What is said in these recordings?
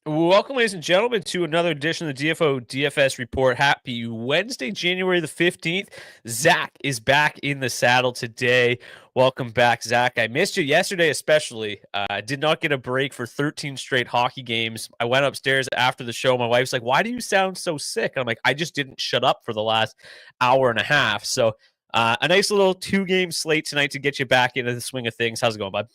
Welcome, ladies and gentlemen, to another edition of the DFO DFS Report. Happy Wednesday, January the 15th. Zach is back in the saddle today. Welcome back, Zach. I missed you yesterday, especially. I did not get a break for 13 straight hockey games. I went upstairs after the show. My wife's like, "Why do you sound so sick?" I'm like, "I just didn't shut up for the last hour and a half." So, a nice little 2-game slate tonight to get you back into the swing of things. How's it going, bud?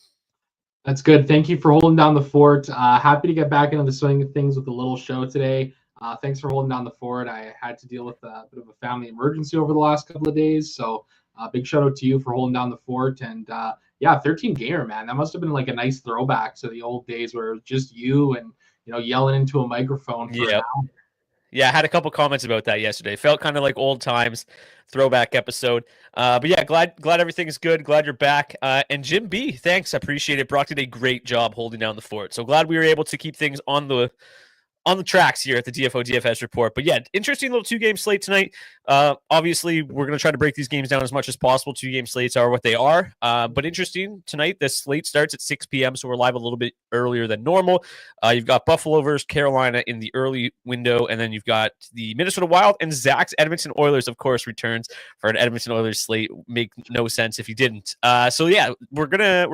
That's good. Thank you for holding down the fort. Happy to get back into the swing of things with a little show today. Thanks for holding down the fort. I had to deal with a bit of a family emergency over the last couple of days. So big shout out to you for holding down the fort. And yeah, 13 gamer, man. That must have been like a nice throwback to the old days where it was just you and, yelling into a microphone for an Yeah. hour. Yeah, I had a couple comments about that yesterday. Felt kind of like old times, throwback episode. But yeah, glad everything's good. Glad you're back. And Jim B, thanks. I appreciate it. Brock did a great job holding down the fort. So glad we were able to keep things on the tracks here at the DFO DFS report. But yeah, interesting little 2-game slate tonight. Obviously, we're going to try to break these games down as much as possible. 2-game slates are what they are. But interesting tonight, the slate starts at 6 p.m., so we're live a little bit earlier than normal. You've got Buffalo versus Carolina in the early window, and then you've got the Minnesota Wild and Zach's Edmonton Oilers, of course, returns for an Edmonton Oilers slate. Make no sense if you didn't. So yeah, we're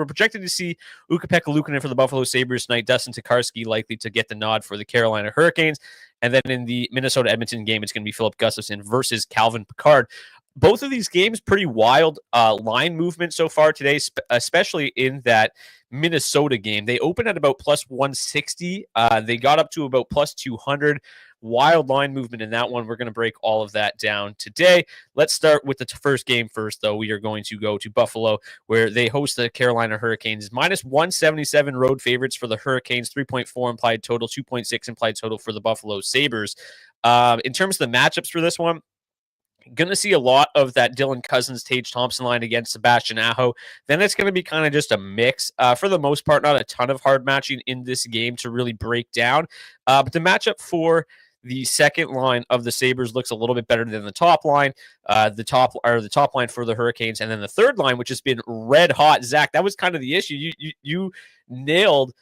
projected to see Ukko-Pekka Luukkonen for the Buffalo Sabres tonight. Dustin Tokarski likely to get the nod for the Carolina Hurricanes. And then in the Minnesota-Edmonton game, it's going to be Philip Gustafsson versus Calvin Pickard. Both of these games, pretty wild line movement so far today, especially in that Minnesota game. They opened at about plus 160. They got up to about plus 200. Wild line movement in that one. We're going to break all of that down today. Let's start with the first game first, though. We are going to go to Buffalo, where they host the Carolina Hurricanes. Minus 177 road favorites for the Hurricanes, 3.4 implied total, 2.6 implied total for the Buffalo Sabres. In terms of the matchups for this one, going to see a lot of that Dylan Cousins, Tage Thompson line against Sebastian Aho. Then it's going to be kind of just a mix. For the most part, not a ton of hard matching in this game to really break down. But the matchup for the second line of the Sabres looks a little bit better than the top line. The top line for the Hurricanes, and then the third line, which has been red hot. Zach, that was kind of the issue. You nailed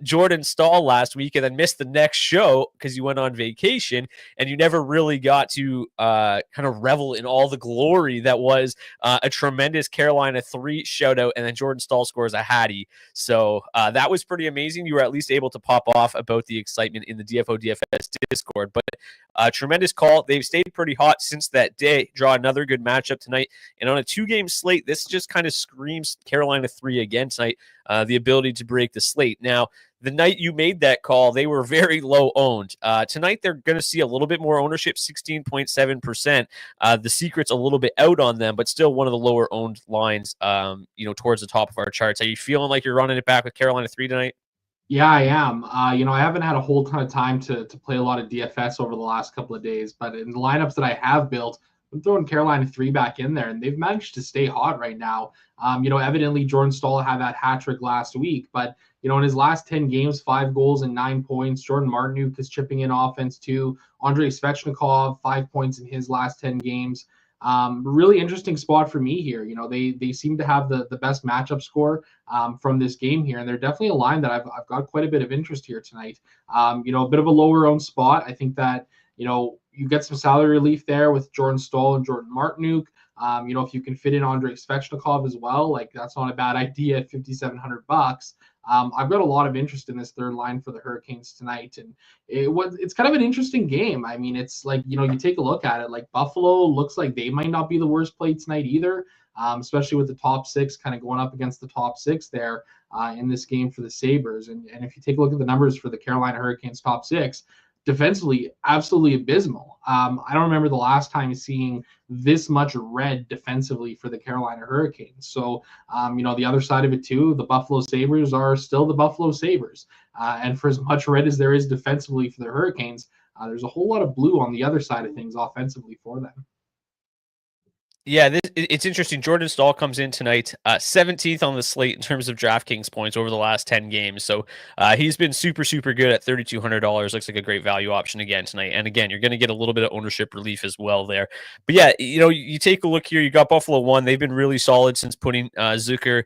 Jordan Staal last week and then missed the next show because you went on vacation and you never really got to kind of revel in all the glory that was a tremendous Carolina 3 shutout, and then Jordan Staal scores a hattie. So that was pretty amazing. You were at least able to pop off about the excitement in the DFO DFS Discord, but tremendous call. They've stayed pretty hot since that day. Draw another good matchup tonight. And on a 2-game slate, this just kind of screams Carolina 3 again tonight. The ability to break the slate. Now, the night you made that call, they were very low owned. Tonight, they're going to see a little bit more ownership, 16.7%. The secret's a little bit out on them, but still one of the lower owned lines, towards the top of our charts. Are you feeling like you're running it back with Carolina 3 tonight? Yeah, I am. I haven't had a whole ton of time to play a lot of DFS over the last couple of days, but in the lineups that I have built, I'm throwing Carolina 3 back in there, and they've managed to stay hot right now. Evidently Jordan Staal had that hat trick last week, but in his last 10 games, 5 goals and 9 points. Jordan Martinook is chipping in offense too. Andrei Svechnikov, 5 points in his last 10 games. Really interesting spot for me here. They seem to have the best matchup score from this game here, and they're definitely a line that I've got quite a bit of interest here tonight. A bit of a lower owned spot. I think that you get some salary relief there with Jordan Staal and Jordan Martinook. If you can fit in Andrei Svechnikov as well, like that's not a bad idea at $5,700. I've got a lot of interest in this third line for the Hurricanes tonight, and it's kind of an interesting game. I mean, it's like you take a look at it, like Buffalo looks like they might not be the worst play tonight either, especially with the top 6 kind of going up against the top 6 there in this game for the Sabres. And if you take a look at the numbers for the Carolina Hurricanes top 6. Defensively, absolutely abysmal. I don't remember the last time seeing this much red defensively for the Carolina Hurricanes. So, the other side of it too, the Buffalo Sabres are still the Buffalo Sabres. And for as much red as there is defensively for the Hurricanes, there's a whole lot of blue on the other side of things offensively for them. Yeah, it's interesting. Jordan Staal comes in tonight, 17th on the slate in terms of DraftKings points over the last 10 games. So he's been super, super good at $3,200. Looks like a great value option again tonight. And again, you're going to get a little bit of ownership relief as well there. But yeah, you take a look here. You got Buffalo 1. They've been really solid since putting Zucker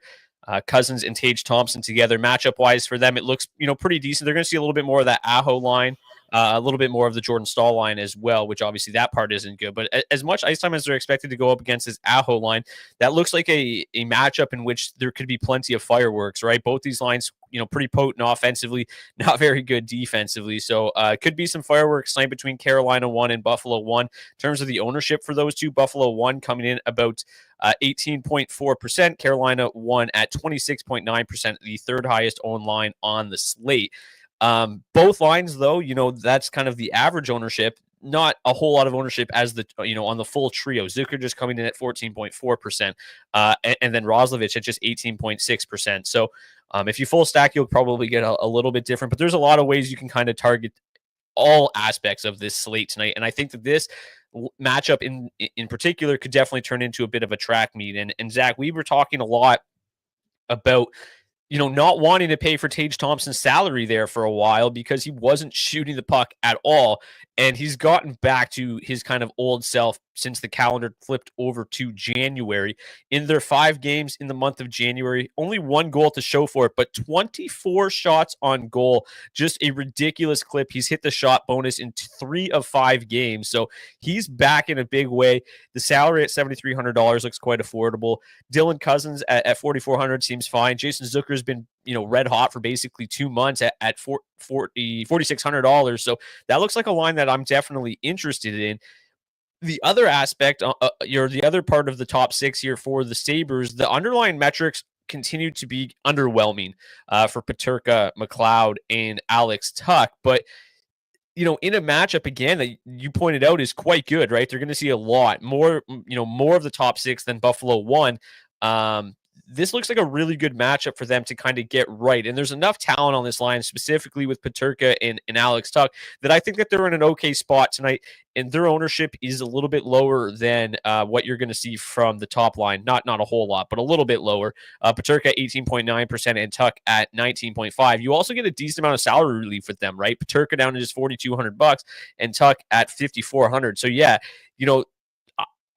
Cousins and Tage Thompson together. Matchup wise for them, it looks pretty decent. They're going to see a little bit more of that Aho line, a little bit more of the Jordan Staal line as well, which obviously that part isn't good. But as much ice time as they're expected to go up against this Aho line, that looks like a matchup in which there could be plenty of fireworks, right? Both these lines, pretty potent offensively, not very good defensively. So could be some fireworks night between Carolina 1 and Buffalo 1. In terms of the ownership for those two, Buffalo 1 coming in about 18.4%, Carolina 1 at 26.9%, the third highest owned line on the slate. Both lines, though, that's kind of the average ownership. Not a whole lot of ownership as the on the full trio. Zucker just coming in at 14.4%, and then Roslovic at just 18.6%. So if you full stack, you'll probably get a little bit different. But there's a lot of ways you can kind of target all aspects of this slate tonight, and I think that this matchup in particular could definitely turn into a bit of a track meet. And Zach, we were talking a lot about not wanting to pay for Tage Thompson's salary there for a while because he wasn't shooting the puck at all. And he's gotten back to his kind of old self since the calendar flipped over to January. In their 5 games in the month of January, only 1 goal to show for it, but 24 shots on goal. Just a ridiculous clip. He's hit the shot bonus in 3 of 5 games. So he's back in a big way. The salary at $7,300 looks quite affordable. Dylan Cousins at $4,400 seems fine. Jason Zucker's been red hot for basically 2 months at $4,600. So that looks like a line that I'm definitely interested in. The other aspect, the other part of the top 6 here for the Sabres, the underlying metrics continue to be underwhelming for Peterka, McLeod, and Alex Tuch. But in a matchup again that you pointed out is quite good, right? They're going to see a lot more, more of the top 6 than Buffalo 1. This looks like a really good matchup for them to kind of get right. And there's enough talent on this line, specifically with Peterka and Alex Tuch, that I think that they're in an okay spot tonight. And their ownership is a little bit lower than what you're going to see from the top line. Not a whole lot, but a little bit lower. Peterka 18.9% and Tuch at 19.5%. You also get a decent amount of salary relief with them, right? Peterka down to just $4,200 and Tuch at $5,400. So yeah,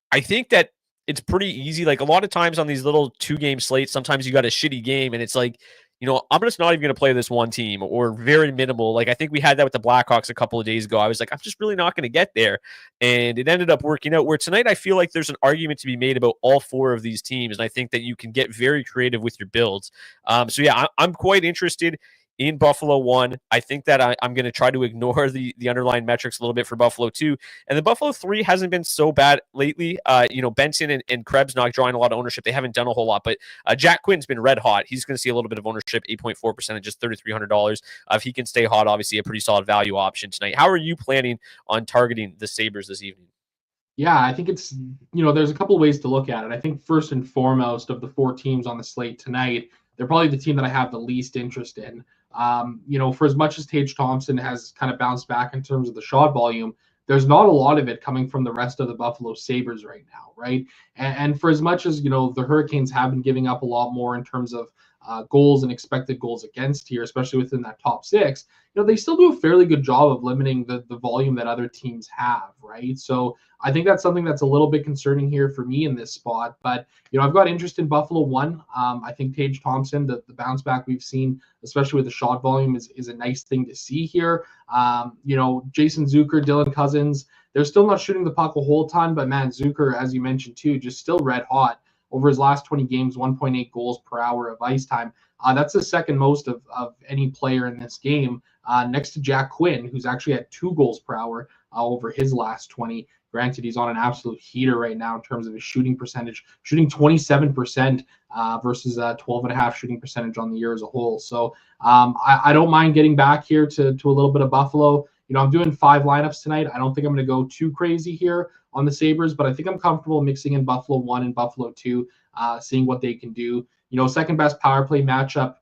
I think that it's pretty easy. Like a lot of times on these little 2-game slates, sometimes you got a shitty game and it's like, I'm just not even going to play this one team or very minimal. Like I think we had that with the Blackhawks a couple of days ago. I was like, I'm just really not going to get there. And it ended up working out where tonight I feel like there's an argument to be made about all 4 of these teams. And I think that you can get very creative with your builds. So yeah, I'm quite interested in Buffalo 1. I think that I'm going to try to ignore the underlying metrics a little bit for Buffalo 2. And the Buffalo 3 hasn't been so bad lately. Benson and Krebs not drawing a lot of ownership. They haven't done a whole lot, but Jack Quinn's been red hot. He's going to see a little bit of ownership, 8.4% at just $3,300. If he can stay hot, obviously a pretty solid value option tonight. How are you planning on targeting the Sabres this evening? Yeah, I think it's, there's a couple of ways to look at it. I think first and foremost of the 4 teams on the slate tonight, they're probably the team that I have the least interest in. For as much as Tage Thompson has kind of bounced back in terms of the shot volume, there's not a lot of it coming from the rest of the Buffalo Sabres right now, right? And for as much as, the Hurricanes have been giving up a lot more in terms of goals and expected goals against here, especially within that top 6, they still do a fairly good job of limiting the volume that other teams have, right? So I think that's something that's a little bit concerning here for me in this spot. But, I've got interest in Buffalo 1. I think Tage Thompson, the bounce back we've seen, especially with the shot volume, is a nice thing to see here. Jason Zucker, Dylan Cousins, they're still not shooting the puck a whole ton, but man, Zucker, as you mentioned too, just still red hot. Over his last 20 games, 1.8 goals per hour of ice time. That's the second most of any player in this game, next to Jack Quinn, who's actually had 2 goals per hour over his last 20. Granted, he's on an absolute heater right now in terms of his shooting percentage, shooting 27% versus 12.5 shooting percentage on the year as a whole. So I don't mind getting back here to a little bit of Buffalo. I'm doing 5 lineups tonight. I don't think I'm going to go too crazy here on the Sabres, but I think I'm comfortable mixing in Buffalo 1 and Buffalo 2, seeing what they can do. Second best power play matchup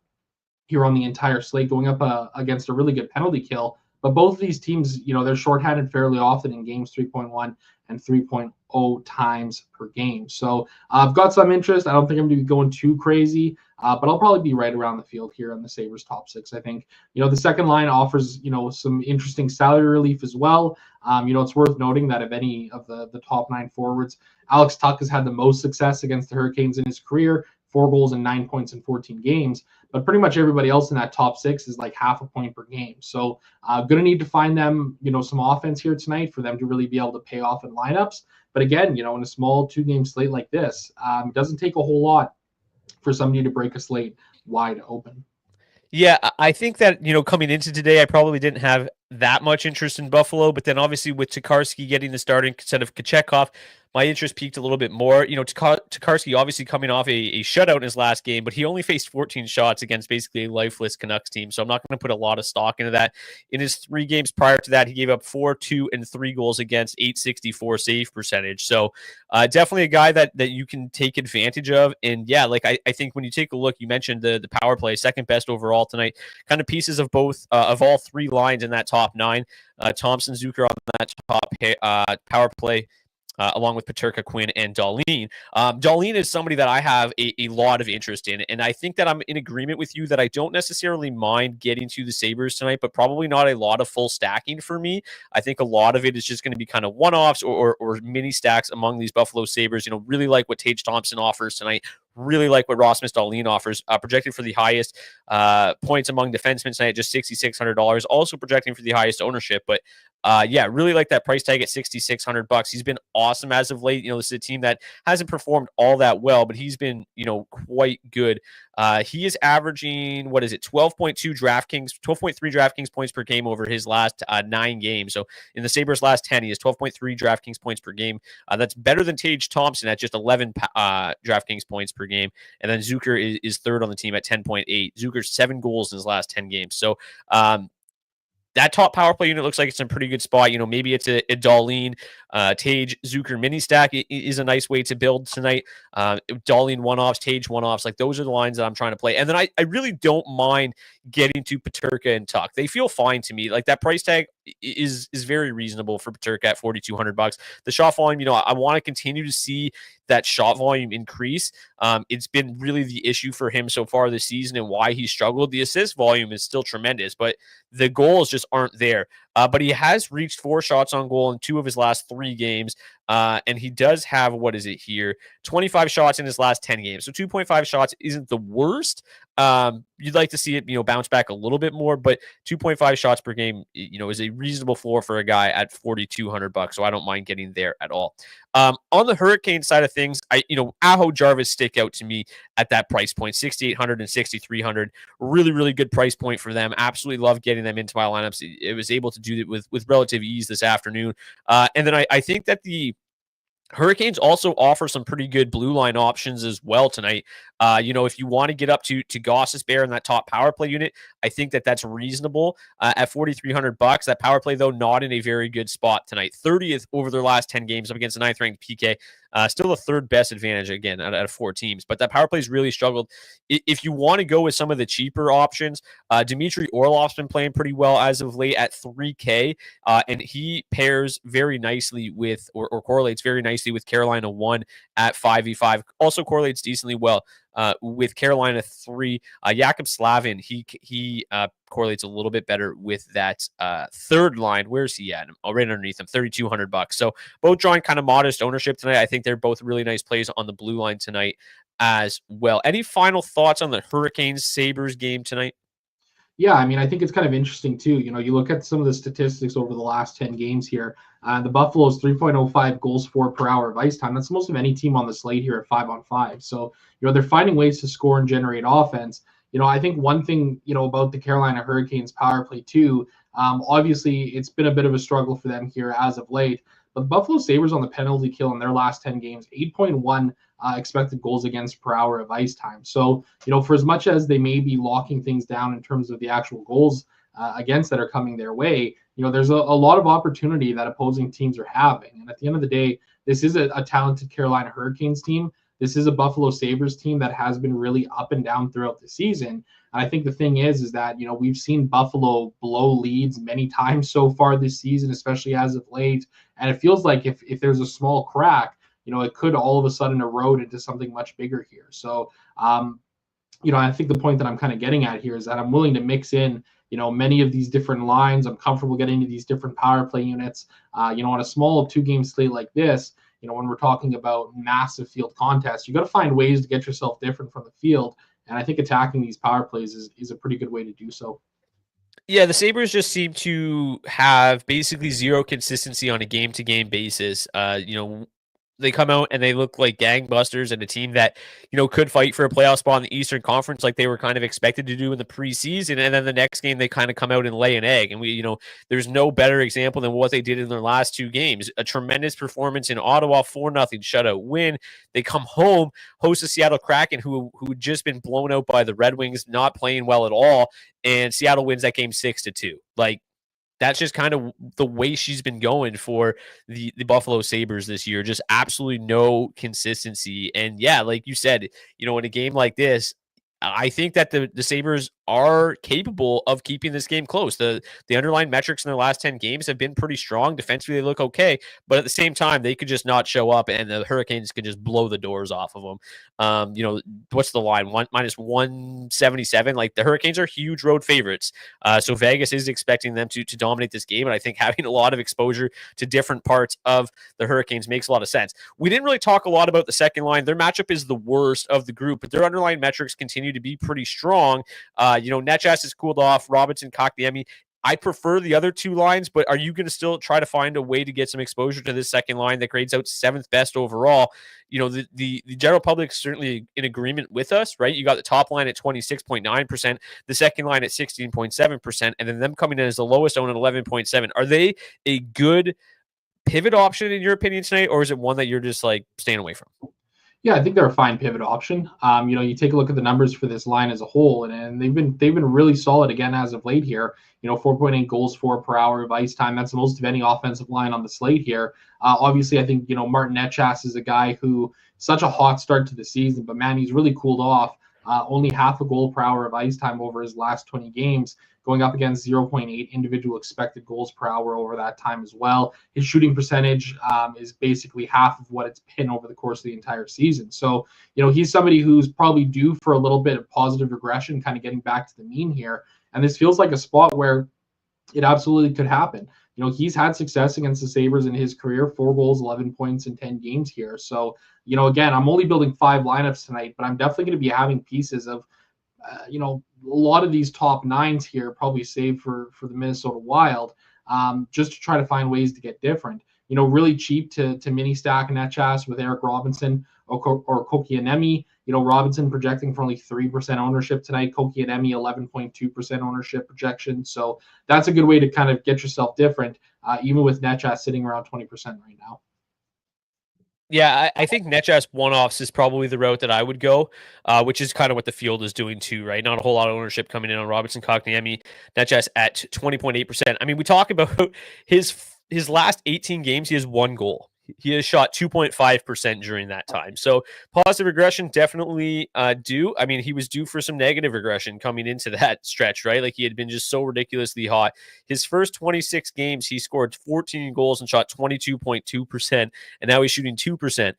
here on the entire slate, going up against a really good penalty kill. But both of these teams, they're shorthanded fairly often in games 3.1 and 3.0 times per game. So I've got some interest. I don't think I'm going to be going too crazy, but I'll probably be right around the field here on the Sabres top 6. I think, the second line offers, some interesting salary relief as well. It's worth noting that of any of the top 9 forwards, Alex Tuch has had the most success against the Hurricanes in his career. 4 goals and 9 points in 14 games. But pretty much everybody else in that top 6 is like half a point per game. So going to need to find them, some offense here tonight for them to really be able to pay off in lineups. But again, in a small 2-game slate like this, it doesn't take a whole lot for somebody to break a slate wide open. Yeah, I think that, coming into today, I probably didn't have that much interest in Buffalo, but then obviously with Tokarski getting the starting instead of Kochetkov, my interest peaked a little bit more. Tokarski obviously coming off a shutout in his last game, but he only faced 14 shots against basically a lifeless Canucks team, so I'm not going to put a lot of stock into that. In his 3 games prior to that, he gave up 4, 2, and 3 goals against, .864 save percentage. So definitely a guy that you can take advantage of. And yeah, like I think when you take a look, you mentioned the power play, second best overall tonight, kind of pieces of both of all 3 lines in that top 9. Thompson, Zucker on that top power play, along with Peterka, Quinn, and Dahlin. Dahlin is somebody that I have a lot of interest in, and I think that I'm in agreement with you that I don't necessarily mind getting to the Sabres tonight, but probably not a lot of full stacking for me. I think a lot of it is just going to be kind of one-offs or mini stacks among these Buffalo Sabres. Really like what Tage Thompson offers tonight. Really like what Rasmus Dahlin offers. Projected for the highest points among defensemen tonight at just $6,600. Also projecting for the highest ownership, but yeah, really like that price tag at $6,600. He's been awesome as of late. This is a team that hasn't performed all that well, but he's been, quite good. He is averaging, 12.3 DraftKings points per game over his last 9 games. So in the Sabres' last 10, he has 12.3 DraftKings points per game. That's better than Tage Thompson at just 11 DraftKings points per game. And then Zucker is third on the team at 10.8. Zucker's 7 goals in his last 10 games. So, that top power play unit looks like it's in a pretty good spot. Maybe it's a Dahlin, Tage, Zucker mini stack is a nice way to build tonight. Dahlin one-offs, Tage one-offs. Like, those are the lines that I'm trying to play. And then I really don't mind getting to Peterka and Tuck. They feel fine to me. Like, that price tag is very reasonable for Peterka at $4,200. The shot volume, I want to continue to see that shot volume increase. It's been really the issue for him so far this season and why he struggled. The assist volume is still tremendous, but the goals just aren't there. But he has reached 4 shots on goal in 2 of his last 3 games. And he does have, 25 shots in his last 10 games. So 2.5 shots isn't the worst. You'd like to see it, bounce back a little bit more, but 2.5 shots per game, is a reasonable floor for a guy at $4,200. So I don't mind getting there at all. On the Hurricane side of things, Aho Jarvis stick out to me at that price point, 6,800 and 6,300. Really, really good price point for them. Absolutely love getting them into my lineups. It was able to do it with relative ease this afternoon. And then I think that the Hurricanes also offer some pretty good blue line options as well tonight. If you want to get up to Gostisbehere in that top power play unit, I think that's reasonable at $4,300. That power play, though, not in a very good spot tonight. 30th over their last 10 games up against the 9th-ranked PK. Still the 3rd best advantage, again, out of 4 teams. But that power play's really struggled. If you want to go with some of the cheaper options, Dmitry Orlov's been playing pretty well as of late at $3K. And he pairs very nicely with, or correlates very nicely with Carolina 1 at 5v5. Also correlates decently well with Carolina 3. Jakub Slavin, he correlates a little bit better with that 3rd line. Where's he at? Oh, right underneath him, $3,200. So both drawing kind of modest ownership tonight. I think they're both really nice plays on the blue line tonight as well. Any final thoughts on the Hurricanes-Sabres game tonight? Yeah, I think it's kind of interesting too. You look at some of the statistics over the last 10 games here. The Buffalo's 3.05 goals for per hour of ice time. That's the most of any team on the slate here at 5-on-5. So, they're finding ways to score and generate offense. I think one thing, about the Carolina Hurricanes power play too, obviously it's been a bit of a struggle for them here as of late. But the Buffalo Sabres on the penalty kill in their last 10 games, 8.1 expected goals against per hour of ice time. So, for as much as they may be locking things down in terms of the actual goals against that are coming their way, there's a lot of opportunity that opposing teams are having. And at the end of the day, this is a talented Carolina Hurricanes team. This is a Buffalo Sabres team that has been really up and down throughout the season. And I think the thing is that, we've seen Buffalo blow leads many times so far this season, especially as of late. And it feels like if there's a small crack, it could all of a sudden erode into something much bigger here. So, I think the point that I'm kind of getting at here is that I'm willing to mix in, many of these different lines. I'm comfortable getting into these different power play units. On a small 2-game slate like this, when we're talking about massive field contests, you got to find ways to get yourself different from the field. And I think attacking these power plays is a pretty good way to do so. Yeah, the Sabres just seem to have basically zero consistency on a game-to-game basis. They come out and they look like gangbusters and a team that, could fight for a playoff spot in the Eastern Conference like they were kind of expected to do in the preseason. And then the next game, they kind of come out and lay an egg. And there's no better example than what they did in their last two games. A tremendous performance in Ottawa, 4-0 shutout win. They come home, host the Seattle Kraken, who had just been blown out by the Red Wings, not playing well at all. And Seattle wins that game 6-2. Like, that's just kind of the way she's been going for the Buffalo Sabres this year. Just absolutely no consistency. And yeah, like you said, in a game like this, I think that the Sabres are capable of keeping this game close. The underlying metrics in their last 10 games have been pretty strong. Defensively, they look okay, but at the same time, they could just not show up, and the Hurricanes could just blow the doors off of them. What's the line? Minus 177. Like, the Hurricanes are huge road favorites. So Vegas is expecting them to dominate this game, and I think having a lot of exposure to different parts of the Hurricanes makes a lot of sense. We didn't really talk a lot about the second line. Their matchup is the worst of the group, but their underlying metrics continue to be pretty strong. Netchas has cooled off. Robinson, Kotkaniemi. I prefer the other two lines, but are you going to still try to find a way to get some exposure to this second line that grades out 7th best overall? The general public is certainly in agreement with us, right? You got the top line at 26.9%, the second line at 16.7%, and then them coming in as the lowest owned at 11.7%. Are they a good pivot option in your opinion tonight, or is it one that you're just like staying away from? Yeah, I think they're a fine pivot option. You take a look at the numbers for this line as a whole, and they've been really solid again as of late here. 4.8 goals for per hour of ice time. That's the most of any offensive line on the slate here. Obviously, I think Martin Netchas is a guy who such a hot start to the season, but man, he's really cooled off. Only half a goal per hour of ice time over his last 20 games, going up against 0.8 individual expected goals per hour over that time as well. His shooting percentage is basically half of what it's been over the course of the entire season. So, he's somebody who's probably due for a little bit of positive regression, kind of getting back to the mean here. And this feels like a spot where it absolutely could happen. He's had success against the Sabres in his career, 4 goals, 11 points in 10 games here. So, again, I'm only building 5 lineups tonight, but I'm definitely going to be having pieces of, a lot of these top 9s here, probably saved for the Minnesota Wild, just to try to find ways to get different. Really cheap to mini stack Netchas with Eric Robinson or Kotkaniemi. Robinson projecting for only 3% ownership tonight. Kotkaniemi 11.2% ownership projection. So that's a good way to kind of get yourself different, even with Netchas sitting around 20% right now. Yeah, I think Netchas one-offs is probably the route that I would go, which is kind of what the field is doing too, right? Not a whole lot of ownership coming in on Robinson, Kotkaniemi, Netchas at 20.8%. I mean, we talk about his last 18 games, he has 1 goal. He has shot 2.5% during that time. So positive regression definitely due. I mean, he was due for some negative regression coming into that stretch, right? Like, he had been just so ridiculously hot. His first 26 games, he scored 14 goals and shot 22.2%, and now he's shooting 2%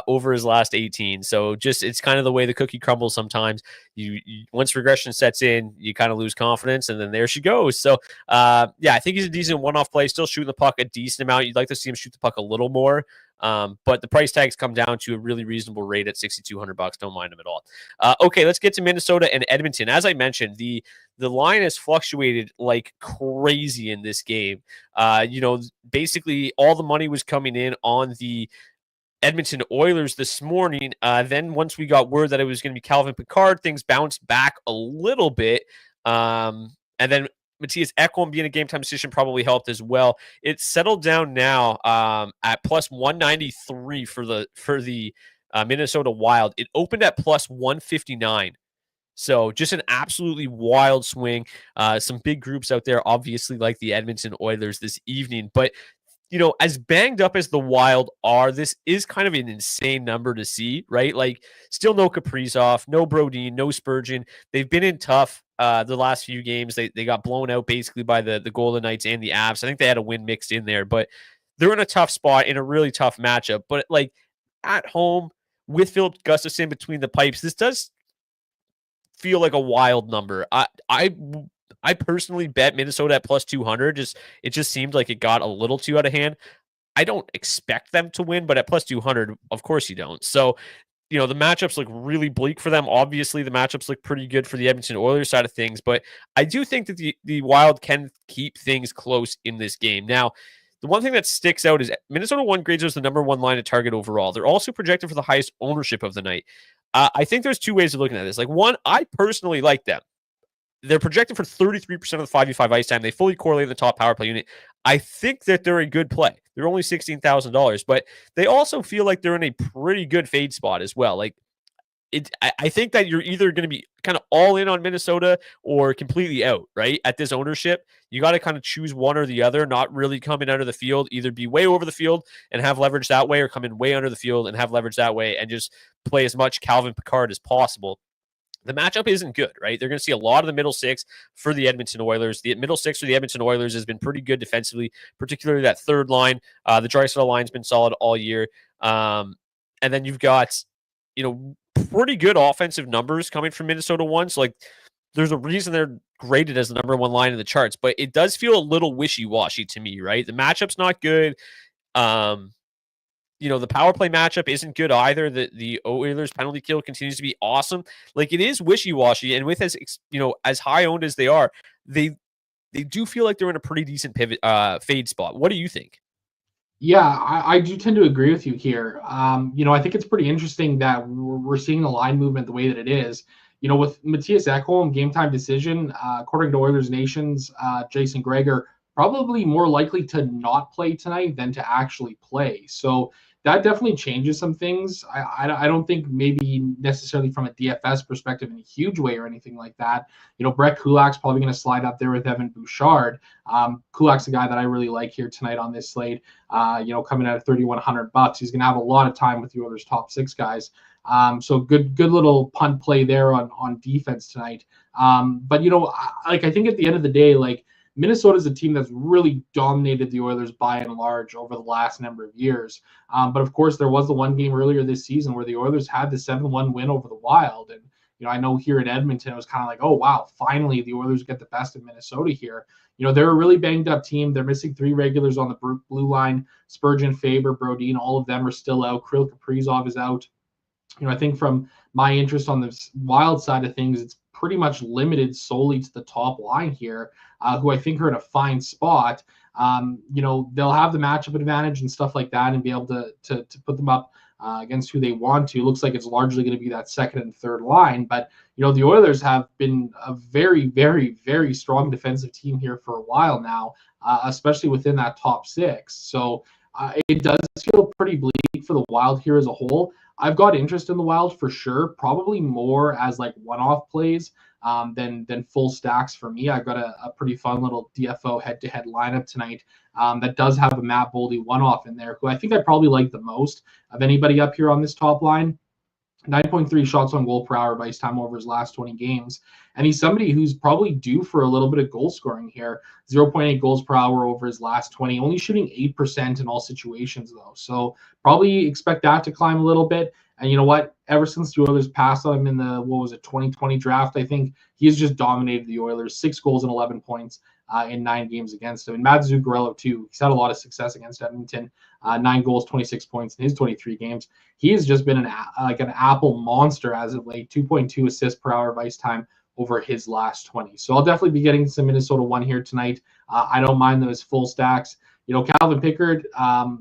over his last 18. So just, it's kind of the way the cookie crumbles sometimes. You once regression sets in, you kind of lose confidence, and then there she goes. So I think he's a decent one-off play, still shooting the puck a decent amount. You'd like to see him shoot the puck a little more. But the price tags come down to a really reasonable rate at $6,200. Don't mind them at all. Okay, let's get to Minnesota and Edmonton. As I mentioned, the line has fluctuated like crazy in this game. Basically all the money was coming in on the Edmonton Oilers this morning. Then once we got word that it was going to be Calvin Pickard, things bounced back a little bit. And then Matthias Ekholm being a game-time decision probably helped as well. It's settled down now at plus 193 for the Minnesota Wild. It opened at plus 159. So just an absolutely wild swing. Some big groups out there, obviously, like the Edmonton Oilers this evening. But as banged up as the Wild are, this is kind of an insane number to see, right? Like, still no Kaprizov, no Brodin, no Spurgeon. They've been in tough the last few games. They got blown out basically by the Golden Knights and the Avs. I think they had a win mixed in there, but they're in a tough spot in a really tough matchup. But like, at home with Philip Gustafson between the pipes, this does feel like a wild number. I personally bet Minnesota at plus 200. It just seemed like it got a little too out of hand. I don't expect them to win, but at plus 200, of course you don't. So, the matchups look really bleak for them. Obviously, the matchups look pretty good for the Edmonton Oilers side of things, but I do think that the Wild can keep things close in this game. Now, the one thing that sticks out is Minnesota won grades as the number one line of target overall. They're also projected for the highest ownership of the night. I think there's two ways of looking at this. Like, one, I personally like them. They're projected for 33% of the 5v5 ice time. They fully correlate in the top power play unit. I think that they're a good play. They're only $16,000, but they also feel like they're in a pretty good fade spot as well. Like, I think that you're either going to be kind of all in on Minnesota or completely out, right? At this ownership, you got to kind of choose one or the other, not really coming out of the field, either be way over the field and have leverage that way, or come in way under the field and have leverage that way and just play as much Calvin Pickard as possible. The matchup isn't good, right? They're going to see a lot of the middle six for the Edmonton Oilers. The middle six for the Edmonton Oilers has been pretty good defensively, particularly that third line. The Draisaitl line's been solid all year. And then you've got, pretty good offensive numbers coming from Minnesota one. So, there's a reason they're graded as the number one line in the charts, but it does feel a little wishy-washy to me, right? The matchup's not good. The power play matchup isn't good either. The Oilers penalty kill continues to be awesome. Like, it is wishy-washy, and with as high owned as they are, they do feel like they're in a pretty decent pivot fade spot. What do you think? Yeah, I do tend to agree with you here. I think it's pretty interesting that we're seeing the line movement the way that it is. With Matthias Ekholm, game time decision, according to Oilers Nation's Jason Gregor, probably more likely to not play tonight than to actually play. So that definitely changes some things. I don't think maybe necessarily from a DFS perspective in a huge way or anything like that. Brett Kulak's probably going to slide up there with Evan Bouchard. Kulak's a guy that I really like here tonight on this slate. Coming out of $3,100, he's going to have a lot of time with the Oilers' top six guys. So good little punt play there on defense tonight. But I think at the end of the day, Minnesota's a team that's really dominated the Oilers by and large over the last number of years. But of course, there was the one game earlier this season where the Oilers had the 7-1 win over the Wild. And, I know here in Edmonton, it was kind of like, oh, wow, finally the Oilers get the best of Minnesota here. They're a really banged up team. They're missing three regulars on the blue line. Spurgeon, Faber, Brodin, all of them are still out. Kirill Kaprizov is out. I think from my interest on the Wild side of things, it's pretty much limited solely to the top line here, who I think are in a fine spot. They'll have the matchup advantage and stuff like that and be able to put them up against who they want to. It looks like it's largely going to be that second and third line. But, the Oilers have been a very, very, very strong defensive team here for a while now, especially within that top six. So it does feel pretty bleak for the Wild here as a whole. I've got interest in the Wild for sure, probably more as one-off plays than full stacks for me. I've got a pretty fun little DFO head-to-head lineup tonight that does have a Matt Boldy one-off in there, who I think I probably like the most of anybody up here on this top line. 9.3 shots on goal per hour by his time over his last 20 games. And he's somebody who's probably due for a little bit of goal scoring here. 0.8 goals per hour over his last 20, only shooting 8% in all situations, though. So probably expect that to climb a little bit. And you know what? Ever since the Oilers passed on him in the, 2020 draft, I think he's just dominated the Oilers. 6 goals and 11 points in 9 games against him. And Matt Zuccarello, too. He's had a lot of success against Edmonton. 9 goals, 26 points in his 23 games. He has just been an Apple monster as of late. 2.2 assists per hour of ice time over his last 20. So I'll definitely be getting some Minnesota one here tonight. I don't mind those full stacks. Calvin Pickard,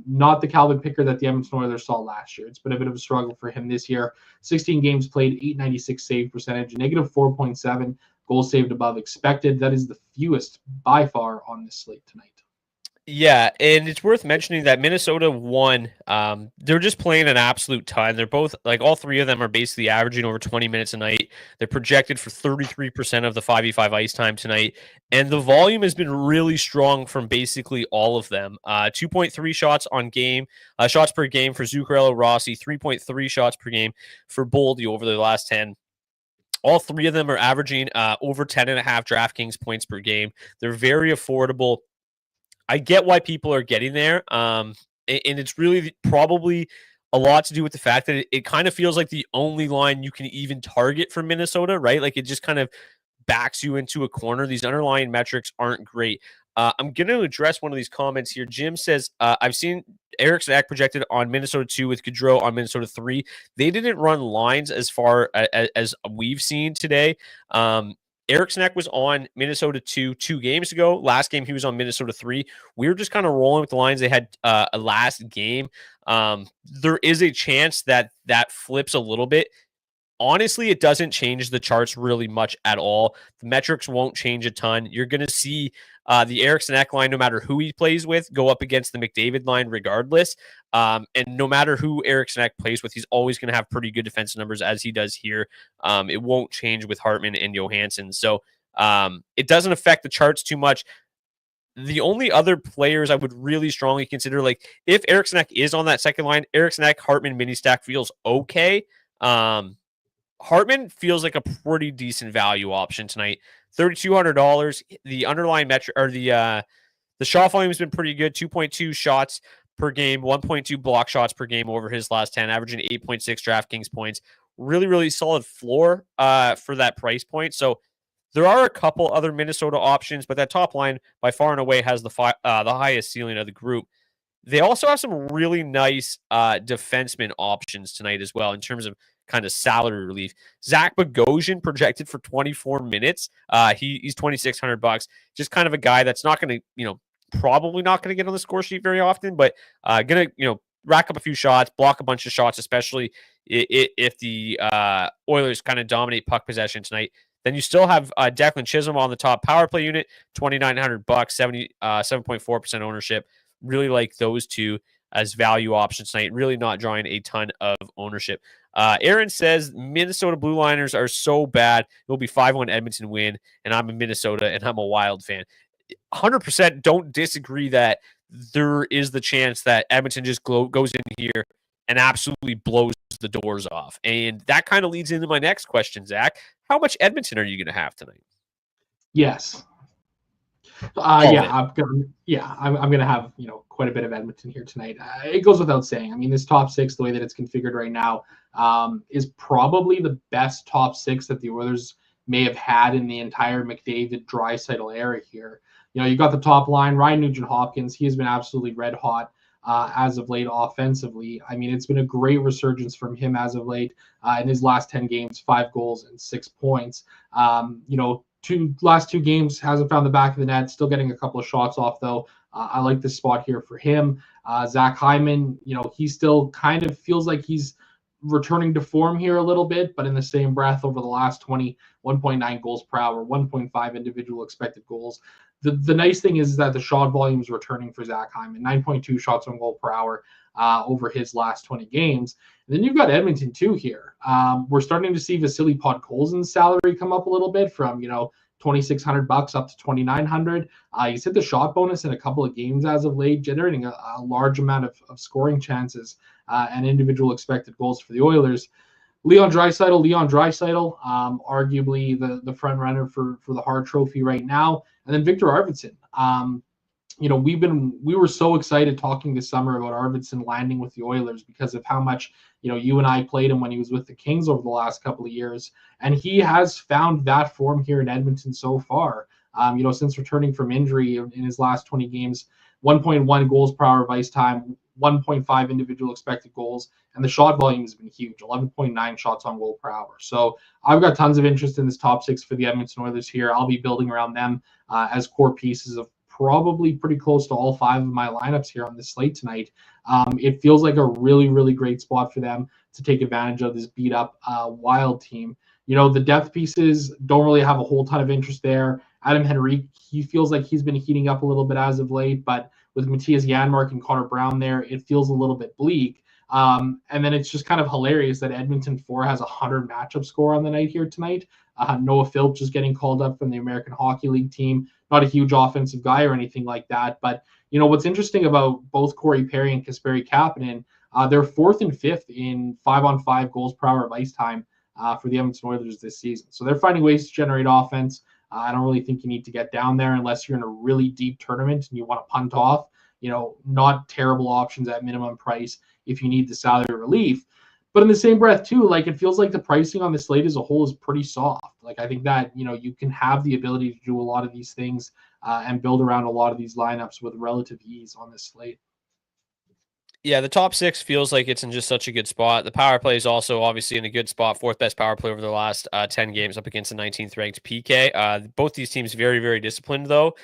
not the Calvin Pickard that the Edmonton Oilers saw last year. It's been a bit of a struggle for him this year. 16 games played, 896 save percentage, negative 4.7 goals saved above expected. That is the fewest by far on this slate tonight. Yeah, and it's worth mentioning that Minnesota won. They're just playing an absolute ton. They're both, all three of them are basically averaging over 20 minutes a night. They're projected for 33% of the 5v5 ice time tonight. And the volume has been really strong from basically all of them. 2.3 shots per game for Zuccarello, Rossi, 3.3 shots per game for Boldy over the last 10. All three of them are averaging over 10.5 DraftKings points per game. They're very affordable. I get why people are getting there. And it's really probably a lot to do with the fact that it kind of feels like the only line you can even target for Minnesota, right? It just kind of backs you into a corner. These underlying metrics aren't great. I'm going to address one of these comments here. Jim says, I've seen Eric Snack projected on Minnesota 2 with Gaudreau on Minnesota 3. They didn't run lines as far as we've seen today. Eric Snack was on Minnesota 2 games ago. Last game, he was on Minnesota 3. We were just kind of rolling with the lines they had a last game. There is a chance that flips a little bit. Honestly, it doesn't change the charts really much at all. The metrics won't change a ton. You're going to see the Eriksson Ek line, no matter who he plays with, go up against the McDavid line regardless. And no matter who Eriksson Ek plays with, he's always going to have pretty good defensive numbers as he does here. It won't change with Hartman and Johansson. So it doesn't affect the charts too much. The only other players I would really strongly consider, like if Eriksson Ek is on that second line, Eriksson Ek, Hartman, mini stack feels okay. Hartman feels like a pretty decent value option tonight. $3,200. The underlying metric or the shot volume has been pretty good. 2.2 shots per game, 1.2 block shots per game over his last 10, averaging 8.6 DraftKings points. Really, really solid floor for that price point. So there are a couple other Minnesota options, but that top line by far and away has the highest ceiling of the group. They also have some really nice defenseman options tonight as well in terms of kind of salary relief. Zach Bogosian projected for 24 minutes. He's $2,600. Just kind of a guy that's not going to, probably not going to get on the score sheet very often, but going to, rack up a few shots, block a bunch of shots, especially if the Oilers kind of dominate puck possession tonight. Then you still have Declan Chisholm on the top power play unit, $2,900, 7.4% ownership. Really like those two as value options tonight. Really not drawing a ton of ownership. Aaron says Minnesota Blue Liners are so bad. It'll be 5-1 Edmonton win, and I'm in Minnesota, and I'm a Wild fan. 100% don't disagree that there is the chance that Edmonton just goes in here and absolutely blows the doors off. And that kind of leads into my next question, Zach. How much Edmonton are you going to have tonight? Yes. I'm gonna have quite a bit of Edmonton here tonight. It goes without saying. I mean, this top six, the way that it's configured right now, is probably the best top six that the Oilers may have had in the entire McDavid Draisaitl era here. You got the top line, Ryan Nugent-Hopkins. He has been absolutely red hot as of late offensively. I mean, it's been a great resurgence from him as of late. In his last 10 games, 5 goals and 6 points. Last two games hasn't found the back of the net, still getting a couple of shots off though. I like this spot here for him. Zach Hyman, he still kind of feels like he's returning to form here a little bit, but in the same breath over the last 1.9 goals per hour, 1.5 individual expected goals. The nice thing is that the shot volume is returning for Zach Hyman, 9.2 shots on goal per hour over his last 20 games. And then you've got Edmonton too here. We're starting to see Vasily Podkolzin's salary come up a little bit from, $2,600 up to $2,900. He's hit the shot bonus in a couple of games as of late, generating a large amount of scoring chances and individual expected goals for the Oilers. Leon Draisaitl, arguably the front runner for the Hart Trophy right now, and then Victor Arvidsson. We were so excited talking this summer about Arvidsson landing with the Oilers because of how much you and I played him when he was with the Kings over the last couple of years, and he has found that form here in Edmonton so far. Since returning from injury in his last 20 games, 1.1 goals per hour of ice time, 1.5 individual expected goals, and the shot volume has been huge, 11.9 shots on goal per hour. So I've got tons of interest in this top six for the Edmonton Oilers here. I'll be building around them as core pieces of probably pretty close to all 5 of my lineups here on this slate tonight. It feels like a really, really great spot for them to take advantage of this beat up Wild team. The depth pieces don't really have a whole ton of interest there. Adam Henrique, he feels like he's been heating up a little bit as of late, but with Matthias Janmark and Connor Brown there, it feels a little bit bleak. And then it's just kind of hilarious that Edmonton 4 has a 100 matchup score on the night here tonight. Noah Philp just getting called up from the American Hockey League team. Not a huge offensive guy or anything like that. But, what's interesting about both Corey Perry and Kasperi Kapanen, they're 4th and 5th in 5-on-5 goals per hour of ice time for the Edmonton Oilers this season. So they're finding ways to generate offense. I don't really think you need to get down there unless you're in a really deep tournament and you want to punt off. Not terrible options at minimum price if you need the salary relief. But in the same breath too, like it feels like the pricing on the slate as a whole is pretty soft. Like I think that, you can have the ability to do a lot of these things and build around a lot of these lineups with relative ease on this slate. Yeah, the top six feels like it's in just such a good spot. The power play is also obviously in a good spot. Fourth best power play over the last 10 games up against the 19th ranked PK. Both these teams very, very disciplined, though.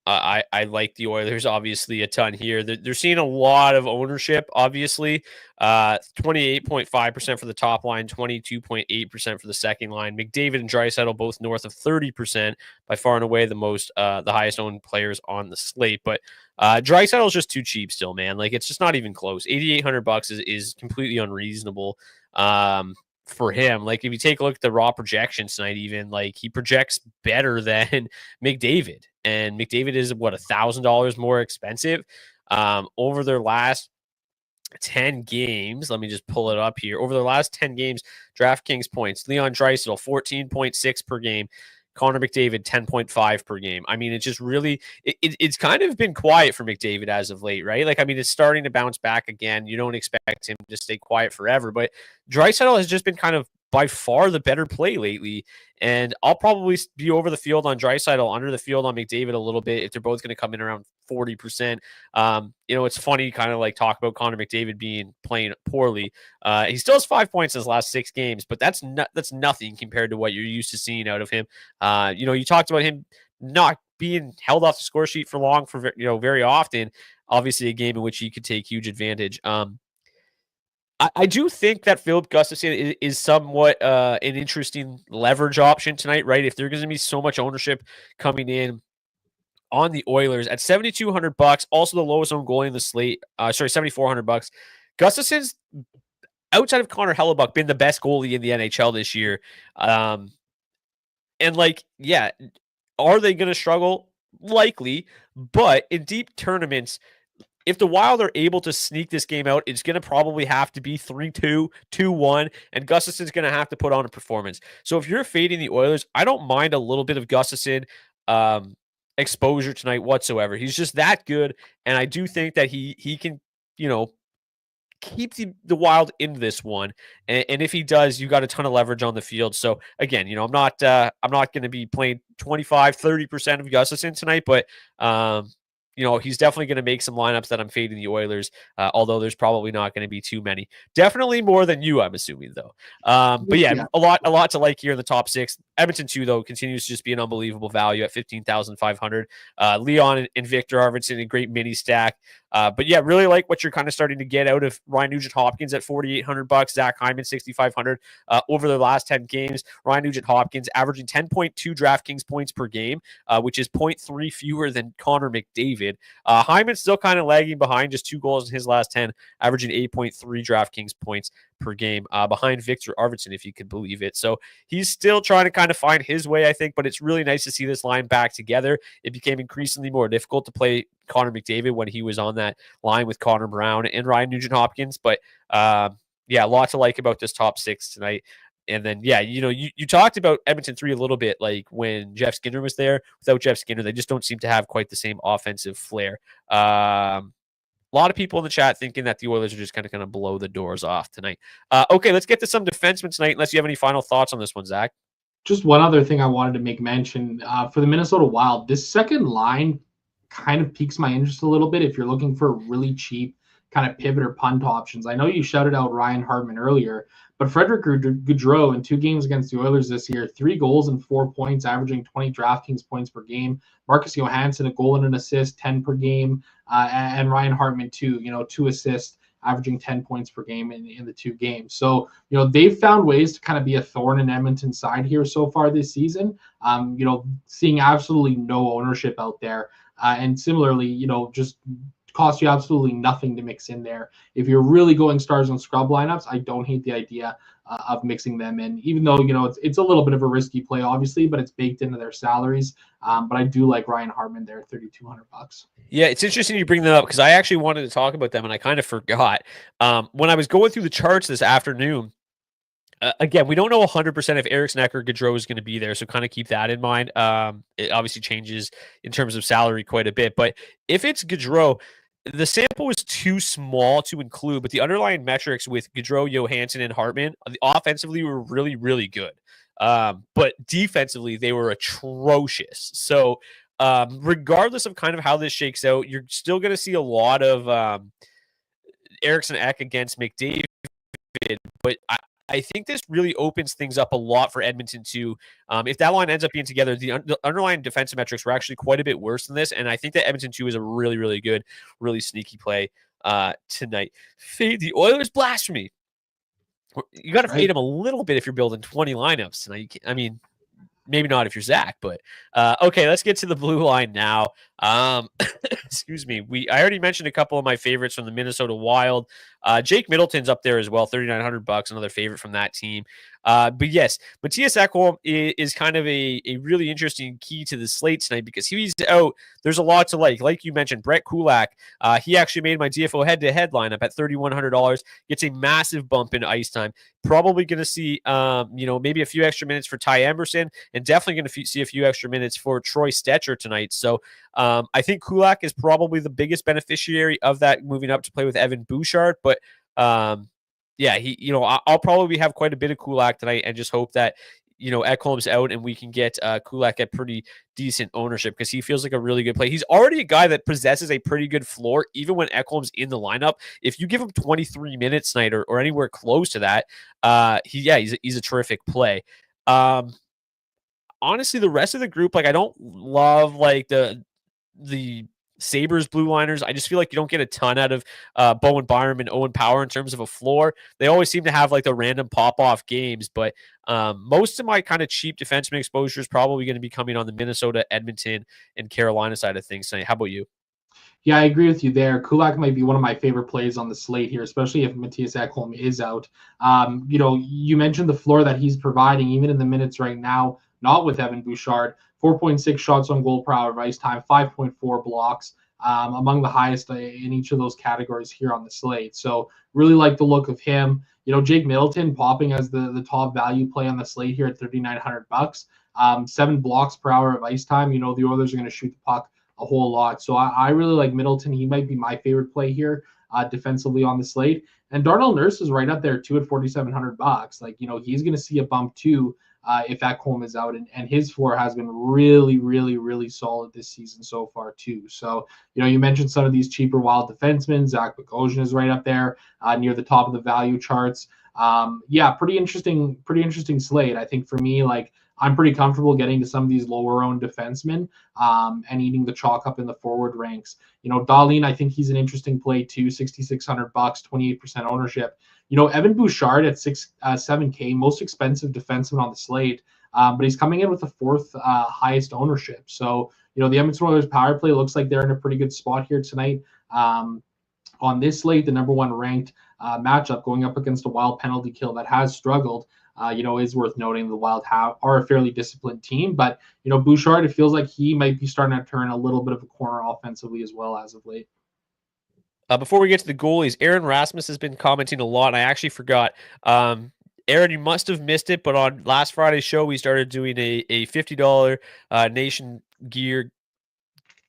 I like the Oilers obviously a ton here. They're seeing a lot of ownership, obviously. 28.5% for the top line, 22.8% for the second line. McDavid and Draisaitl both north of 30%, by far and away the highest owned players on the slate. But Draisaitl is just too cheap still, man. Like it's just not even close. $8,800 is completely unreasonable for him. Like if you take a look at the raw projections tonight, even like he projects better than McDavid, and McDavid is what $1,000 more expensive over their last 10 games. Let me just pull it up here. Over their last 10 games, DraftKings points: Leon Draisaitl 14.6 per game, Connor McDavid 10.5 per game. I mean, it's just really it's kind of been quiet for McDavid as of late, right? Like, I mean, it's starting to bounce back again. You don't expect him to stay quiet forever, but Draisaitl has just been kind of by far the better play lately. And I'll probably be over the field on Draisaitl, under the field on McDavid a little bit if they're both going to come in around 40%. It's funny kind of like talk about Connor McDavid playing poorly. He still has 5 points in his last 6 games, but that's nothing compared to what you're used to seeing out of him. You talked about him not being held off the score sheet for long for very often. Obviously, a game in which he could take huge advantage. I do think that Philip Gustafsson is somewhat an interesting leverage option tonight, right? If there's going to be so much ownership coming in on the Oilers at $7,200, also the lowest owned goalie in the slate. $7,400. Gustafsson's, outside of Connor Hellebuck, been the best goalie in the NHL this year. And are they going to struggle? Likely, but in deep tournaments, if the Wild are able to sneak this game out, it's going to probably have to be 3-2, 2-1, and Gustafsson's going to have to put on a performance. So if you're fading the Oilers, I don't mind a little bit of Gustafsson exposure tonight whatsoever. He's just that good, and I do think that he can, keep the Wild in this one. And if he does, you got a ton of leverage on the field. So again, I'm not going to be playing 25-30% of Gustafsson tonight, but he's definitely going to make some lineups that I'm fading the Oilers, although there's probably not going to be too many. Definitely more than you, I'm assuming, though. But yeah, a lot to like here in the top 6. Edmonton, too, though, continues to just be an unbelievable value at $15,500. Leon and Victor Arvidsson, a great mini stack. But yeah, really like what you're kind of starting to get out of Ryan Nugent-Hopkins at $4,800, Zach Hyman $6,500 over the last 10 games. Ryan Nugent-Hopkins averaging 10.2 DraftKings points per game, which is 0.3 fewer than Connor McDavid. Hyman's still kind of lagging behind, just 2 goals in his last 10, averaging 8.3 DraftKings points per game, behind Victor Arvidsson, if you could believe it. So he's still trying to kind of find his way, I think, but it's really nice to see this line back together. It became increasingly more difficult to play Connor McDavid when he was on that line with Connor Brown and Ryan Nugent-Hopkins. But a lot to like about this top 6 tonight. And then, you talked about Edmonton 3 a little bit, like when Jeff Skinner was there. Without Jeff Skinner, they just don't seem to have quite the same offensive flair. A lot of people in the chat thinking that the Oilers are just kind of blow the doors off tonight. Okay, let's get to some defensemen tonight, unless you have any final thoughts on this one, Zach. Just one other thing I wanted to make mention. For the Minnesota Wild, this second line kind of piques my interest a little bit if you're looking for really cheap kind of pivot or punt options. I know you shouted out Ryan Hartman earlier, but Frederick Gaudreau in 2 games against the Oilers this year, 3 goals and 4 points, averaging 20 DraftKings points per game. Marcus Johansson, a goal and an assist, 10 per game. And Ryan Hartman, too, 2 assists, averaging 10 points per game in the 2 games. So, they've found ways to kind of be a thorn in Edmonton's side here so far this season, seeing absolutely no ownership out there. And similarly, just cost you absolutely nothing to mix in there. If you're really going stars on scrub lineups, I don't hate the idea of mixing them in, even though, it's a little bit of a risky play, obviously, but it's baked into their salaries. But I do like Ryan Hartman there, $3,200. Yeah, it's interesting you bring that up because I actually wanted to talk about them and I kind of forgot. When I was going through the charts this afternoon, again, we don't know 100% if Eriksson Ek or Gaudreau is going to be there, so kind of keep that in mind. It obviously changes in terms of salary quite a bit, but if it's Gaudreau, the sample was too small to include, but the underlying metrics with Gaudreau, Johansson, and Hartman, offensively were really, really good. But defensively, they were atrocious. So, regardless of kind of how this shakes out, you're still going to see a lot of Eriksson Ek against McDavid. But I think this really opens things up a lot for Edmonton too. If that line ends up being together, the underlying defensive metrics were actually quite a bit worse than this, and I think that Edmonton too is a really, really good, really sneaky play tonight. Fade the Oilers blasphemy. You got to fade them a little bit if you're building 20 lineups tonight. I mean, maybe not if you're Zach, but okay, let's get to the blue line now. Excuse me. I already mentioned a couple of my favorites from the Minnesota Wild. Jake Middleton's up there as well, $3,900, another favorite from that team. But yes, Matthias Ekholm is kind of a really interesting key to the slate tonight because he's out. There's a lot to like. Like you mentioned, Brett Kulak, he actually made my DFO head-to-head lineup at $3,100. Gets a massive bump in ice time. Probably going to see, maybe a few extra minutes for Ty Emberson, and definitely going to see a few extra minutes for Troy Stetcher tonight. So I think Kulak is probably the biggest beneficiary of that moving up to play with Evan Bouchard. But I'll probably have quite a bit of Kulak tonight and just hope that, Ekholm's out and we can get Kulak at pretty decent ownership because he feels like a really good play. He's already a guy that possesses a pretty good floor, even when Ekholm's in the lineup. If you give him 23 minutes tonight or anywhere close to that, he's a terrific play. Honestly, the rest of the group, I don't love the Sabres blue liners. I just feel like you don't get a ton out of Bowen Byram and Owen Power in terms of a floor. They always seem to have the random pop-off games, but most of my kind of cheap defenseman exposure is probably going to be coming on the Minnesota, Edmonton, and Carolina side of things tonight. How about you? Yeah, I agree with you there. Kulak might be one of my favorite plays on the slate here, especially if Matthias Ekholm is out. You mentioned the floor that he's providing, even in the minutes right now, not with Evan Bouchard. 4.6 shots on goal per hour of ice time, 5.4 blocks, among the highest in each of those categories here on the slate. So really like the look of him. Jake Middleton popping as the top value play on the slate here at $3,900. 7 blocks per hour of ice time. The Oilers are going to shoot the puck a whole lot. So I really like Middleton. He might be my favorite play here defensively on the slate. And Darnell Nurse is right up there too at $4,700. He's going to see a bump too if Ekholm is out, and his floor has been really, really, really solid this season so far too. So, you mentioned some of these cheaper Wild defensemen. Zach Bogosian is right up there near the top of the value charts. Pretty interesting slate. I think for me, I'm pretty comfortable getting to some of these lower-owned defensemen and eating the chalk up in the forward ranks. Dahlin, I think he's an interesting play too. $6,600, 28% ownership. Evan Bouchard at $7K, most expensive defenseman on the slate, but he's coming in with the fourth highest ownership. So, the Edmonton Oilers power play looks like they're in a pretty good spot here tonight. On this slate, the number one ranked matchup going up against a Wild penalty kill that has struggled. Is worth noting. The Wild are a fairly disciplined team, but Bouchard, it feels like he might be starting to turn a little bit of a corner offensively as well as of late. Before we get to the goalies, Aaron Rasmus has been commenting a lot, and I actually forgot. Aaron, you must have missed it, but on last Friday's show, we started doing a $50 Nation Gear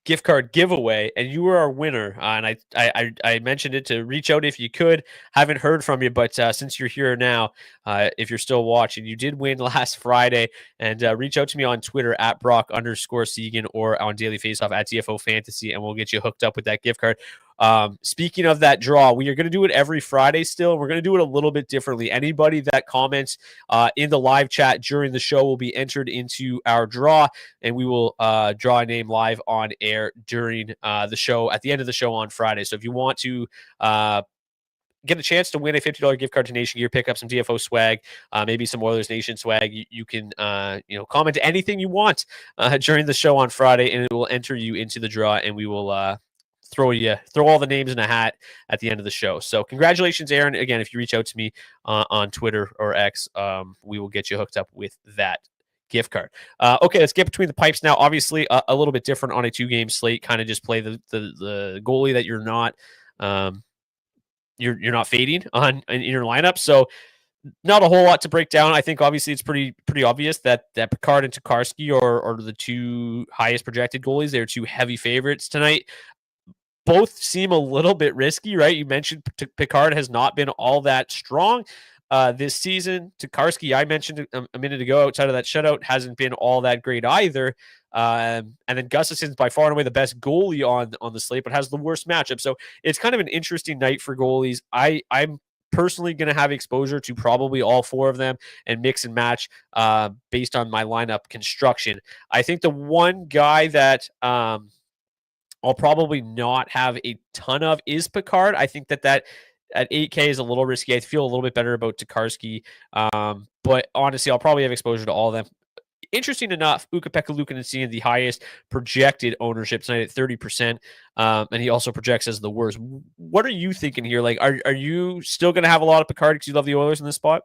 gift card giveaway, and you were our winner. And I mentioned it to reach out if you could. Haven't heard from you, but since you're here now, if you're still watching, you did win last Friday. And reach out to me on Twitter at Brock_Seguin or on Daily Faceoff at DFO Fantasy, and we'll get you hooked up with that gift card. Speaking of that draw, we are going to do it every Friday still. We're going to do it a little bit differently. Anybody that comments in the live chat during the show will be entered into our draw, and we will draw a name live on air during the show at the end of the show on Friday. So if you want to get a chance to win a $50 gift card to Nation Gear, pick up some DFO swag, maybe some Oilers Nation swag, you can comment anything you want during the show on Friday, and it will enter you into the draw, and we will throw all the names in a hat at the end of the show. So congratulations, Aaron. Again, if you reach out to me on Twitter or X, we will get you hooked up with that gift card. Okay, let's get between the pipes now. Obviously, a little bit different on a 2-game slate. Kind of just play the goalie that you're not fading in your lineup. So not a whole lot to break down. I think obviously it's pretty obvious that Picard and Tokarski are the two highest projected goalies. They're two heavy favorites tonight. both seem a little bit risky, right? You mentioned Picard has not been all that strong this season. Tokarski, I mentioned a minute ago, outside of that shutout, hasn't been all that great either. And then Gustafson's by far and away the best goalie on the slate, but has the worst matchup. So it's kind of an interesting night for goalies. I'm personally going to have exposure to probably all four of them and mix and match based on my lineup construction. I think the one guy that I'll probably not have a ton of is Picard. I think that at 8K is a little risky. I feel a little bit better about Tokarski. But honestly, I'll probably have exposure to all of them. Interesting enough, Ukko-Pekka Luukkonen seeing the highest projected ownership tonight at 30%. And he also projects as the worst. What are you thinking here? Like, are you still going to have a lot of Picard because you love the Oilers in this spot?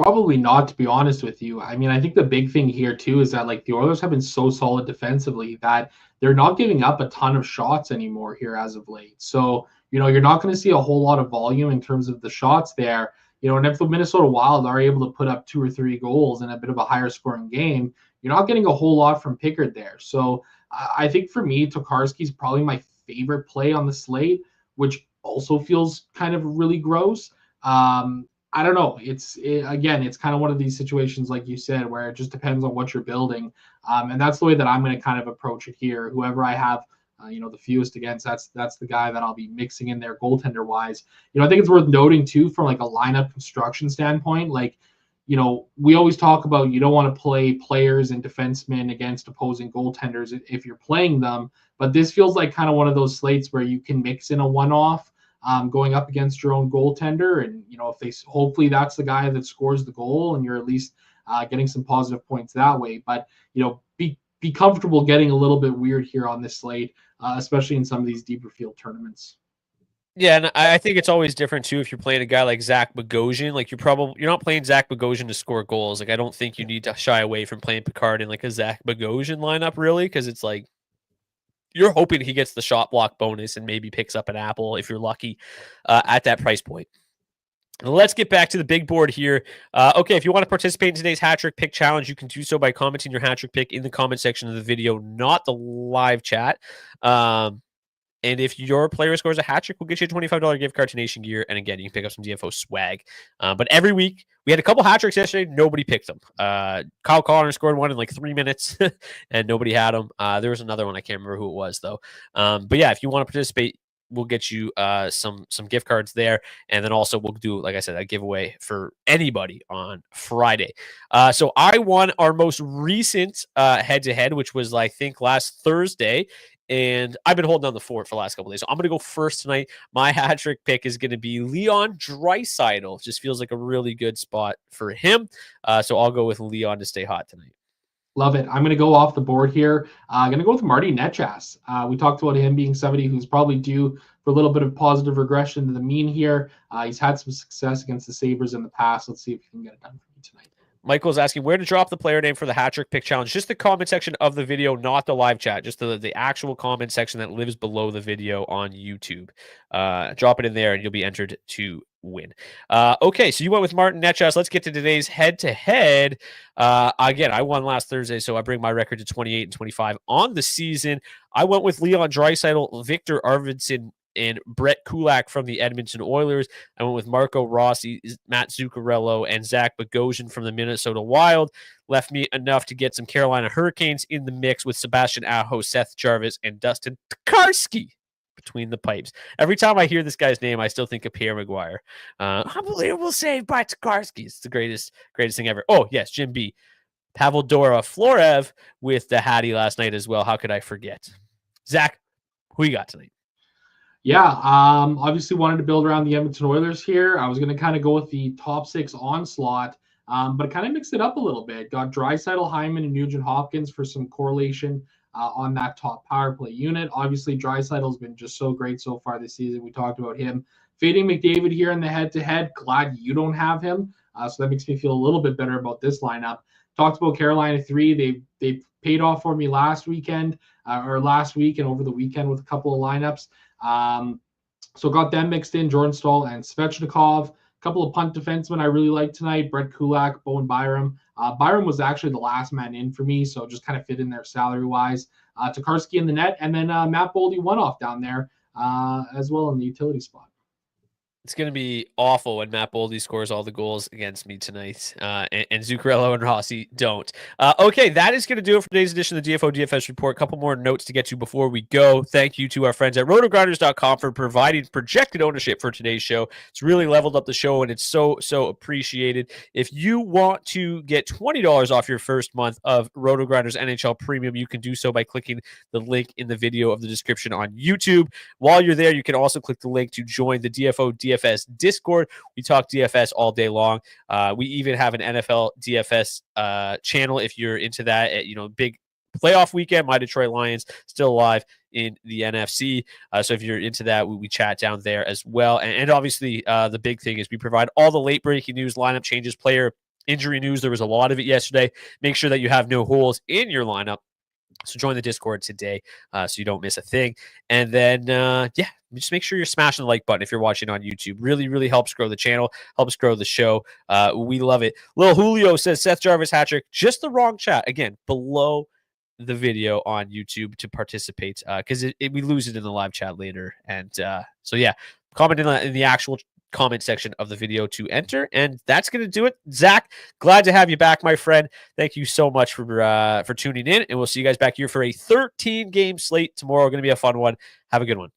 Probably not, to be honest with you. I mean, I think the big thing here too is that like the Oilers have been so solid defensively that they're not giving up a ton of shots anymore here as of late. So, you're not going to see a whole lot of volume in terms of the shots there. And if the Minnesota Wild are able to put up 2 or 3 goals in a bit of a higher scoring game, you're not getting a whole lot from Pickard there. So I think for me, Tokarski is probably my favorite play on the slate, which also feels kind of really gross. I don't know. It's kind of one of these situations, like you said, where it just depends on what you're building. And that's the way that I'm going to kind of approach it here. Whoever I have, the fewest against, that's the guy that I'll be mixing in there goaltender wise. I think it's worth noting too, from like a lineup construction standpoint, like, we always talk about you don't want to play players and defensemen against opposing goaltenders if you're playing them. But this feels like kind of one of those slates where you can mix in a one-off going up against your own goaltender. And, if hopefully that's the guy that scores the goal and you're at least getting some positive points that way. But, be comfortable getting a little bit weird here on this slate, especially in some of these deeper field tournaments. Yeah, and I think it's always different too if you're playing a guy like Zach Bogosian. Like you're not playing Zach Bogosian to score goals. Like I don't think you need to shy away from playing Picard in like a Zach Bogosian lineup really, because it's like you're hoping he gets the shot block bonus and maybe picks up an apple if you're lucky at that price point. Let's get back to the big board here. Okay, if you want to participate in today's hat trick pick challenge, you can do so by commenting your hat trick pick in the comment section of the video, not the live chat. And if your player scores a hat trick, we'll get you a $25 gift card to Nation Gear. And again, you can pick up some DFO swag. But every week, we had a couple hat tricks yesterday. Nobody picked them. Kyle Connor scored one in like 3 minutes, and nobody had them. There was another one. I can't remember who it was, though. But yeah, if you want to participate, we'll get you some gift cards there. And then also we'll do, like I said, a giveaway for anybody on Friday. So I won our most recent head-to-head, which was, I think, last Thursday. And I've been holding down the fort for the last couple of days. So I'm going to go first tonight. My hat trick pick is going to be Leon Draisaitl. Just feels like a really good spot for him. So I'll go with Leon to stay hot tonight. Love it. I'm going to go off the board here. I'm going to go with Marty Necas. We talked about him being somebody who's probably due for a little bit of positive regression to the mean here. He's had some success against the Sabres in the past. Let's see if he can get it done for me tonight. Michael's asking where to drop the player name for the hat trick pick challenge. Just the comment section of the video, not the live chat. Just the actual comment section that lives below the video on YouTube. Drop it in there and you'll be entered to win. Okay, so you went with Martin Necas. Let's get to today's head-to-head. Again, I won last Thursday, so I bring my record to 28 and 25 on the season. I went with Leon Draisaitl, Victor Arvidsson, and Brett Kulak from the Edmonton Oilers. I went with Marco Rossi, Matt Zuccarello, and Zach Bogosian from the Minnesota Wild. Left me enough to get some Carolina Hurricanes in the mix with Sebastian Aho, Seth Jarvis, and Dustin Tokarski between the pipes. Every time I hear this guy's name, I still think of Pierre Maguire. Unbelievable save by Tokarski. It's the greatest thing ever. Oh, yes, Jim B. Pavel Florev with the Hattie last night as well. How could I forget? Zach, who you got tonight? Yeah, obviously wanted to build around the Edmonton Oilers here. I was going to kind of go with the top 6 onslaught, but kind of mixed it up a little bit. Got Draisaitl, Hyman, and Nugent Hopkins for some correlation on that top power play unit. Obviously, Draisaitl's been just so great so far this season. We talked about him. Fading McDavid here in the head-to-head. Glad you don't have him, so that makes me feel a little bit better about this lineup. Talked about Carolina 3. They paid off for me last week and over the weekend with a couple of lineups. So got them mixed in, Jordan Staal and Svechnikov. A couple of punt defensemen I really like tonight, Brett Kulak, Bowen Byram. Byram was actually the last man in for me, so just kind of fit in there salary-wise. Tokarski in the net, and then Matt Boldy one-off down there as well in the utility spot. It's going to be awful when Matt Boldy scores all the goals against me tonight, and Zuccarello and Rossi don't. Okay, that is going to do it for today's edition of the DFO DFS Report. A couple more notes to get to before we go. Thank you to our friends at rotogrinders.com for providing projected ownership for today's show. It's really leveled up the show, and it's so appreciated. If you want to get $20 off your first month of RotoGrinders NHL Premium, you can do so by clicking the link in the video of the description on YouTube. While you're there, you can also click the link to join the DFO DFS Discord. We talk DFS all day long. We even have an NFL DFS channel if you're into that. Big playoff weekend. My Detroit Lions still alive in the NFC. So if you're into that, we chat down there as well. And obviously, the big thing is we provide all the late breaking news, lineup changes, player injury news. There was a lot of it yesterday. Make sure that you have no holes in your lineup. So join the Discord today so you don't miss a thing. And then, just make sure you're smashing the like button if you're watching on YouTube. Really, really helps grow the channel, helps grow the show. We love it. Lil Julio says, Seth Jarvis hat trick. Just the wrong chat. Again, below the video on YouTube to participate because we lose it in the live chat later. And comment in the actual comment section of the video to enter, and that's going to do it. Zach, glad to have you back, my friend. Thank you so much for tuning in, and we'll see you guys back here for a 13-game slate tomorrow. Going to be a fun one. Have a good one.